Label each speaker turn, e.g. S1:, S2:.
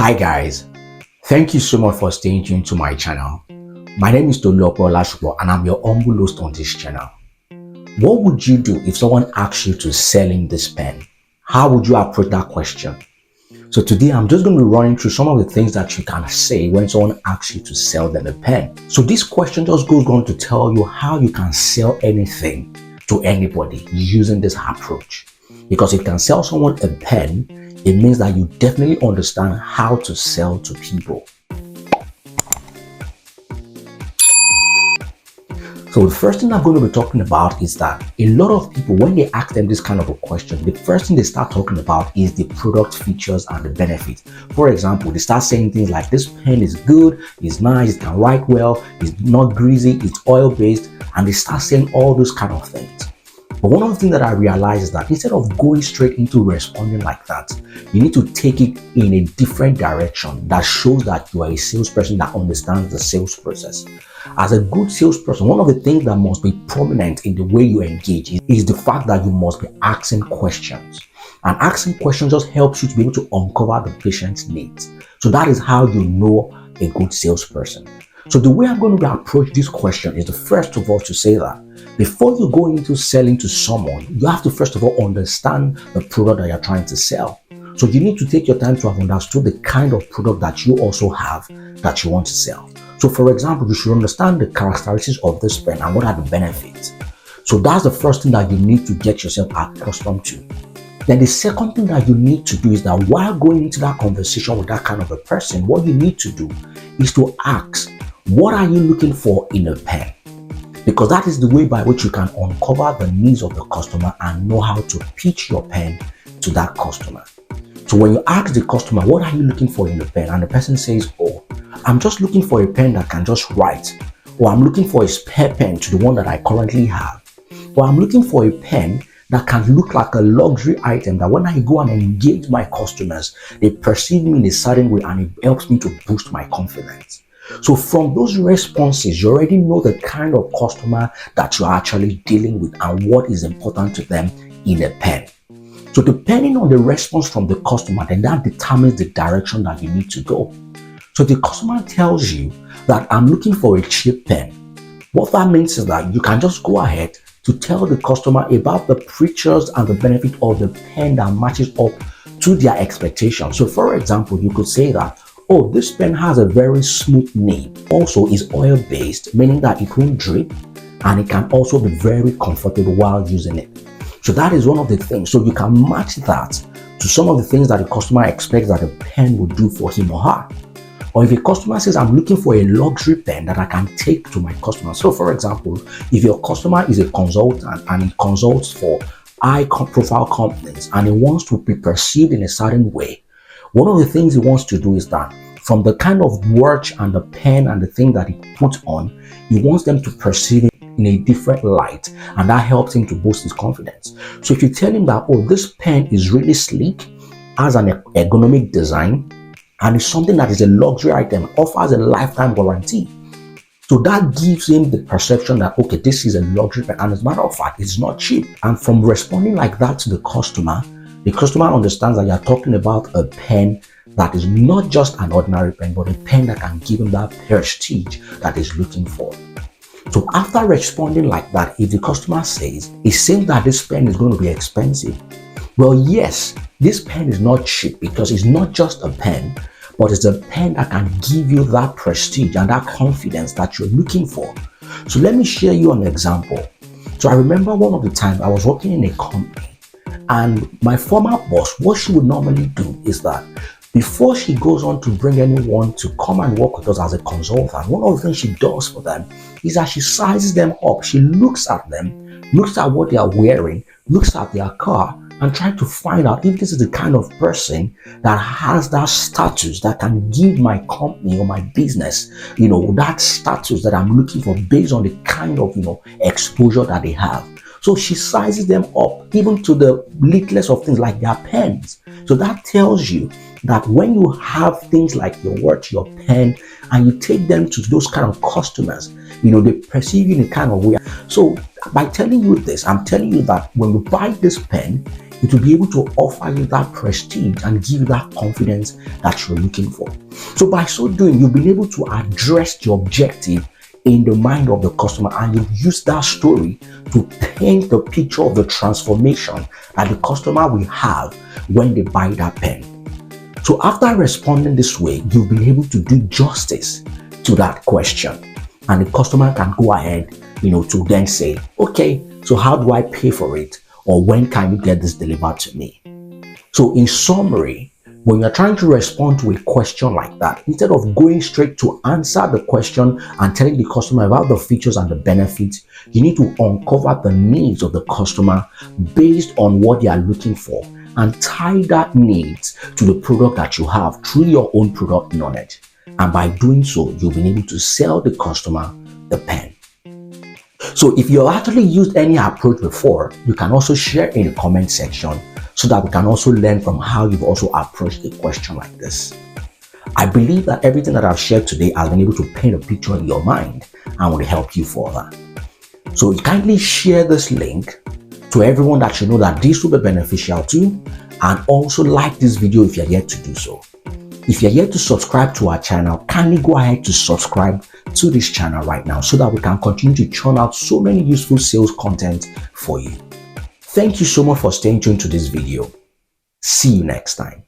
S1: Hi guys, thank you so much for staying tuned to my channel. My name is Tolulope Olasupo and I'm your humble host on this channel. What would you do if someone asked you to sell him this pen? How would you approach that question? So today I'm just going to be running through some of the things that you can say when someone asks you to sell them a pen. So this question just goes on to tell you how you can sell anything to anybody using this approach. Because if you can sell someone a pen, it means that you definitely understand how to sell to people. So the first thing I'm going to be talking about is that a lot of people, when they ask them this kind of a question, the first thing they start talking about is the product features and the benefits. For example, they start saying things like, this pen is good, it's nice, it can write well, it's not greasy, it's oil-based, and they start saying all those kind of things. But one of the things that I realized is that instead of going straight into responding like that, you need to take it in a different direction that shows that you are a salesperson that understands the sales process. As a good salesperson, one of the things that must be prominent in the way you engage is the fact that you must be asking questions. And asking questions just helps you to be able to uncover the patient's needs. So that is how you know a good salesperson. So the way I'm going to approach this question is the first of all to say that before you go into selling to someone, you have to first of all understand the product that you're trying to sell. So you need to take your time to have understood the kind of product that you also have that you want to sell. So for example, you should understand the characteristics of this pen and what are the benefits. So that's the first thing that you need to get yourself accustomed to. Then the second thing that you need to do is that while going into that conversation with that kind of a person, what you need to do is to ask, what are you looking for in a pen? Because that is the way by which you can uncover the needs of the customer and know how to pitch your pen to that customer. So when you ask the customer, what are you looking for in a pen? And the person says, oh, I'm just looking for a pen that can just write. Or I'm looking for a spare pen to the one that I currently have. Or I'm looking for a pen that can look like a luxury item that when I go and engage my customers, they perceive me in a certain way and it helps me to boost my confidence. So from those responses, you already know the kind of customer that you're actually dealing with and what is important to them in a pen. So depending on the response from the customer, then that determines the direction that you need to go. So the customer tells you that I'm looking for a cheap pen. What that means is that you can just go ahead to tell the customer about the features and the benefit of the pen that matches up to their expectations. So for example, you could say that, oh, this pen has a very smooth nib. Also is oil-based, meaning that it won't drip, and it can also be very comfortable while using it. So that is one of the things. So you can match that to some of the things that the customer expects that a pen would do for him or her. Or if a customer says, I'm looking for a luxury pen that I can take to my customer. So for example, if your customer is a consultant and he consults for high-profile companies and he wants to be perceived in a certain way, one of the things he wants to do is that from the kind of watch and the pen and the thing that he puts on, he wants them to perceive it in a different light, and that helps him to boost his confidence. So if you tell him that, oh, this pen is really sleek, has an ergonomic design, and it's something that is a luxury item, offers a lifetime warranty. So that gives him the perception that, okay, this is a luxury pen, and as a matter of fact, it's not cheap. And from responding like that to the customer understands that you're talking about a pen that is not just an ordinary pen, but a pen that can give him that prestige that he's looking for. So after responding like that, if the customer says, it seems that this pen is going to be expensive. Well, yes, this pen is not cheap because it's not just a pen, but it's a pen that can give you that prestige and that confidence that you're looking for. So let me share you an example. So I remember one of the times I was working in a company, and my former boss, what she would normally do is that before she goes on to bring anyone to come and work with us as a consultant, one of the things she does for them is that she sizes them up. She looks at them, looks at what they are wearing, looks at their car, and try to find out if this is the kind of person that has that status that can give my company or my business, that status that I'm looking for based on the kind of, exposure that they have. So she sizes them up, even to the littlest of things like their pens. So that tells you that when you have things like your watch, your pen, and you take them to those kind of customers, they perceive you in a kind of way. So by telling you this, I'm telling you that when you buy this pen, it will be able to offer you that prestige and give you that confidence that you're looking for. So by so doing, you've been able to address the objective in the mind of the customer, and you've used that story to paint the picture of the transformation that the customer will have when they buy that pen. So after responding this way, you've been able to do justice to that question, and the customer can go ahead, to then say, okay, so how do I pay for it? Or when can you get this delivered to me? So in summary, when you're trying to respond to a question like that, instead of going straight to answer the question and telling the customer about the features and the benefits, you need to uncover the needs of the customer based on what they are looking for and tie that needs to the product that you have through your own product knowledge. And by doing so, you'll be able to sell the customer the pen. So if you've actually used any approach before, you can also share in the comment section so that we can also learn from how you've also approached a question like this. I believe that everything that I've shared today has been able to paint a picture in your mind and will help you further. So kindly share this link to everyone that you know that this will be beneficial to, and also like this video if you're yet to do so. If you're yet to subscribe to our channel, kindly go ahead to subscribe to this channel right now so that we can continue to churn out so many useful sales content for you. Thank you so much for staying tuned to this video. See you next time.